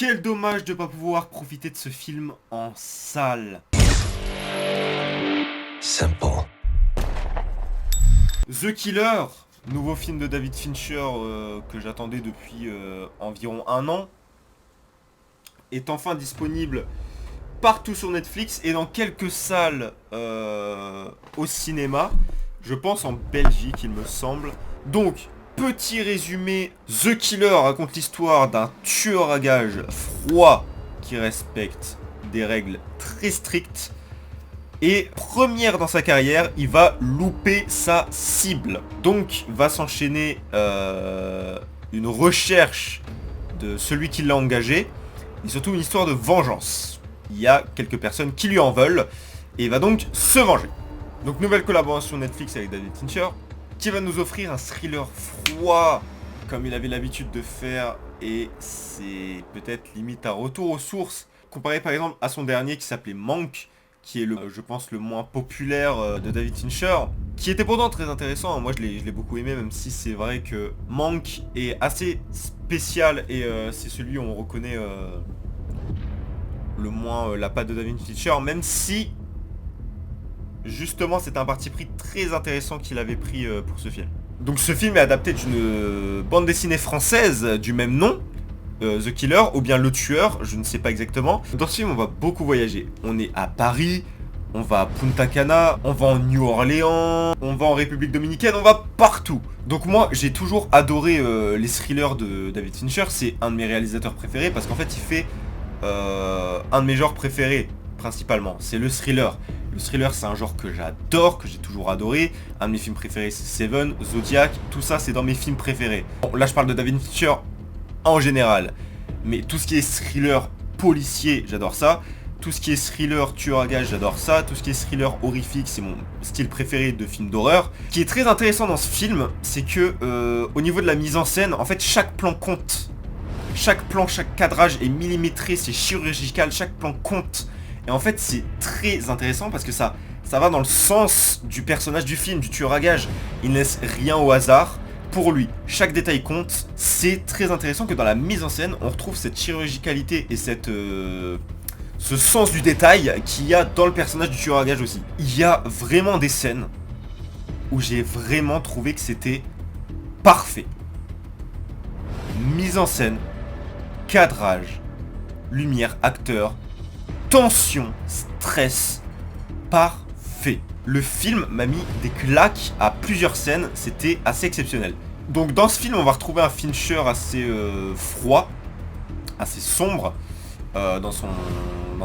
Quel dommage de ne pas pouvoir profiter de ce film en salle. Simple. The Killer, nouveau film de David Fincher que j'attendais depuis environ un an, est enfin disponible partout sur Netflix et dans quelques salles au cinéma. Je pense en Belgique, il me semble. Donc, petit résumé, The Killer raconte l'histoire d'un tueur à gages froid qui respecte des règles très strictes. Et première dans sa carrière, il va louper sa cible. Donc va s'enchaîner une recherche de celui qui l'a engagé. Et surtout une histoire de vengeance. Il y a quelques personnes qui lui en veulent. Et il va donc se venger. Donc nouvelle collaboration Netflix avec David Fincher, qui va nous offrir un thriller froid, comme il avait l'habitude de faire. Et c'est peut-être limite un retour aux sources, comparé par exemple à son dernier qui s'appelait Mank, qui est je pense le moins populaire de David Fincher, qui était pourtant très intéressant. Moi je l'ai beaucoup aimé, même si c'est vrai que Mank est assez spécial et c'est celui où on reconnaît le moins la patte de David Fincher, même si justement c'est un parti pris très intéressant qu'il avait pris pour ce film. Donc ce film est adapté d'une bande dessinée française du même nom, The Killer, ou bien Le Tueur, je ne sais pas exactement. Dans ce film, on va beaucoup voyager. On est à Paris, on va à Punta Cana, on va en New Orleans, on va en République Dominicaine, on va partout. Donc moi, j'ai toujours adoré les thrillers de David Fincher. C'est un de mes réalisateurs préférés parce qu'en fait, il fait un de mes genres préférés, principalement. C'est le thriller. Le thriller, c'est un genre que j'adore, que j'ai toujours adoré. Un de mes films préférés, c'est Seven, Zodiac, tout ça, c'est dans mes films préférés. Bon, là, je parle de David Fincher en général, mais tout ce qui est thriller policier, j'adore ça. Tout ce qui est thriller tueur à gages, j'adore ça. Tout ce qui est thriller horrifique, c'est mon style préféré de film d'horreur. Ce qui est très intéressant dans ce film, c'est que au niveau de la mise en scène, en fait, chaque plan compte. Chaque plan, chaque cadrage est millimétré, c'est chirurgical, chaque plan compte. Et en fait, c'est très intéressant parce que ça va dans le sens du personnage du film, du tueur à gages. Il ne laisse rien au hasard. Pour lui, chaque détail compte. C'est très intéressant que dans la mise en scène, on retrouve cette chirurgicalité et ce sens du détail qu'il y a dans le personnage du tueur à gages aussi. Il y a vraiment des scènes où j'ai vraiment trouvé que c'était parfait. Mise en scène, cadrage, lumière, acteur, tension, stress, parfait. Le film m'a mis des claques à plusieurs scènes, c'était assez exceptionnel. Donc dans ce film, on va retrouver un Fincher assez froid, assez sombre, dans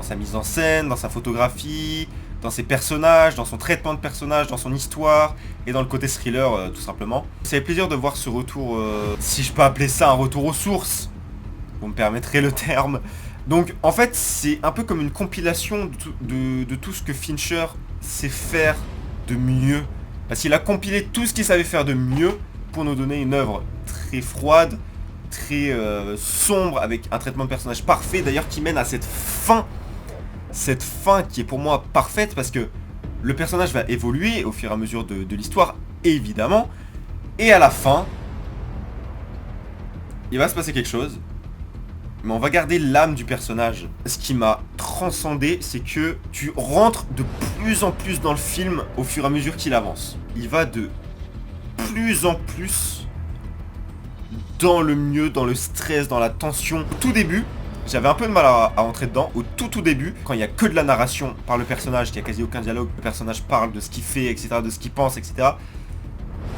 sa mise en scène, dans sa photographie, dans ses personnages, dans son traitement de personnages, dans son histoire, et dans le côté thriller tout simplement. Ça fait plaisir de voir ce retour, si je peux appeler ça un retour aux sources, vous me permettrez le terme. Donc en fait, c'est un peu comme une compilation de tout ce que Fincher sait faire de mieux. Parce qu'il a compilé tout ce qu'il savait faire de mieux pour nous donner une œuvre très froide, très sombre, avec un traitement de personnage parfait, d'ailleurs qui mène à cette fin. Cette fin qui est pour moi parfaite parce que le personnage va évoluer au fur et à mesure de l'histoire, évidemment. Et à la fin, il va se passer quelque chose. Mais on va garder l'âme du personnage. Ce qui m'a transcendé, c'est que tu rentres de plus en plus dans le film au fur et à mesure qu'il avance. Il va de plus en plus dans le mieux, dans le stress, dans la tension. Au tout début, j'avais un peu de mal à entrer dedans. Au tout début, quand il n'y a que de la narration par le personnage, qu'il n'y a quasi aucun dialogue, le personnage parle de ce qu'il fait, etc., de ce qu'il pense, etc.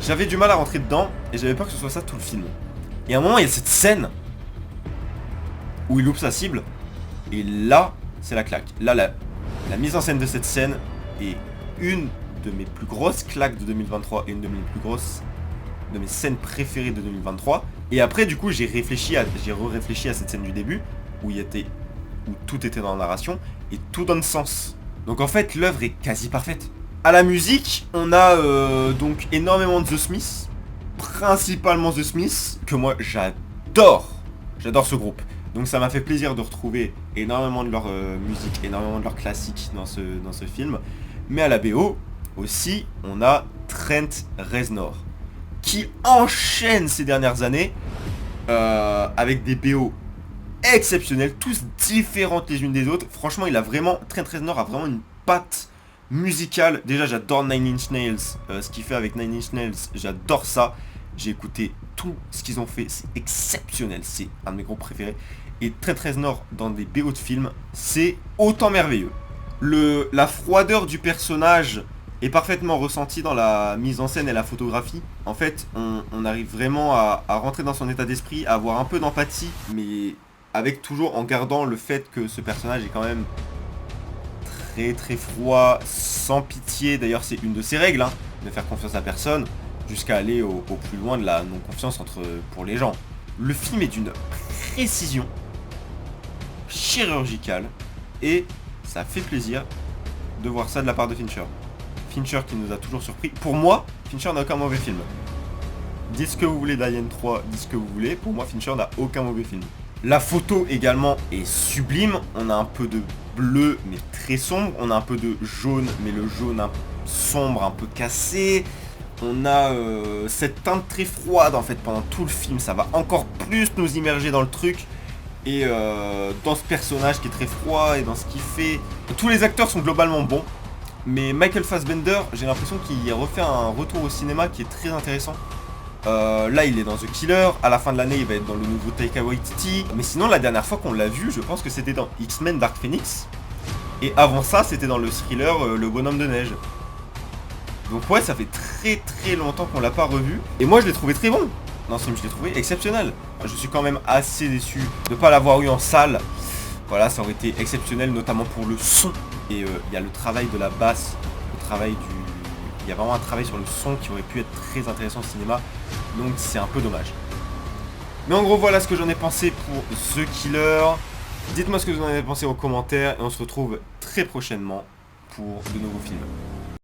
J'avais du mal à rentrer dedans et j'avais peur que ce soit ça tout le film. Et à un moment, il y a cette scène où il loupe sa cible, et là, c'est la claque. Là, la mise en scène de cette scène est une de mes plus grosses claques de 2023 et une de mes scènes préférées de 2023. Et après, du coup, j'ai re-réfléchi à cette scène du début, où tout était dans la narration, et tout donne sens. Donc en fait, l'œuvre est quasi parfaite. À la musique, on a donc énormément de The Smiths, principalement The Smiths, que moi j'adore. J'adore ce groupe. Donc ça m'a fait plaisir de retrouver énormément de leur musique, énormément de leur classiques dans ce film. Mais à la BO, aussi, on a Trent Reznor, qui enchaîne ces dernières années avec des BO exceptionnelles, tous différentes les unes des autres. Franchement, il a vraiment, Trent Reznor a vraiment une patte musicale. Déjà, j'adore Nine Inch Nails, ce qu'il fait avec Nine Inch Nails, j'adore ça. J'ai écouté tout ce qu'ils ont fait, c'est exceptionnel, c'est un de mes groupes préférés. Et Trent Reznor dans des BO de films, c'est autant merveilleux. La froideur du personnage est parfaitement ressentie dans la mise en scène et la photographie. En fait, on arrive vraiment à rentrer dans son état d'esprit, à avoir un peu d'empathie, mais avec toujours en gardant le fait que ce personnage est quand même très très froid, sans pitié. D'ailleurs, c'est une de ses règles, hein, ne faire confiance à personne, jusqu'à aller au plus loin de la non-confiance pour les gens. Le film est d'une précision chirurgicale et ça fait plaisir de voir ça de la part de Fincher. Fincher qui nous a toujours surpris. Pour moi, Fincher n'a aucun mauvais film. Dites ce que vous voulez d'Alien 3, dites ce que vous voulez. Pour moi, Fincher n'a aucun mauvais film. La photo également est sublime. On a un peu de bleu, mais très sombre. On a un peu de jaune, mais le jaune sombre, un peu cassé. On a cette teinte très froide en fait pendant tout le film. Ça va encore plus nous immerger dans le truc. Et dans ce personnage qui est très froid et dans ce qu'il fait. Tous les acteurs sont globalement bons. Mais Michael Fassbender, j'ai l'impression qu'il a refait un retour au cinéma qui est très intéressant. Là il est dans The Killer, à la fin de l'année il va être dans le nouveau Taika Waititi. Mais sinon la dernière fois qu'on l'a vu, je pense que c'était dans X-Men Dark Phoenix. Et avant ça c'était dans le thriller Le Bonhomme de Neige. Donc ouais, ça fait très très longtemps qu'on l'a pas revu. Et moi je l'ai trouvé très bon. Non, ce film je l'ai trouvé exceptionnel. Je suis quand même assez déçu de ne pas l'avoir eu en salle. Voilà, ça aurait été exceptionnel, notamment pour le son. Et il y a le travail de la basse, le travail du... Il y a vraiment un travail sur le son qui aurait pu être très intéressant au cinéma. Donc c'est un peu dommage. Mais en gros, voilà ce que j'en ai pensé pour The Killer. Dites-moi ce que vous en avez pensé en commentaire. Et on se retrouve très prochainement pour de nouveaux films.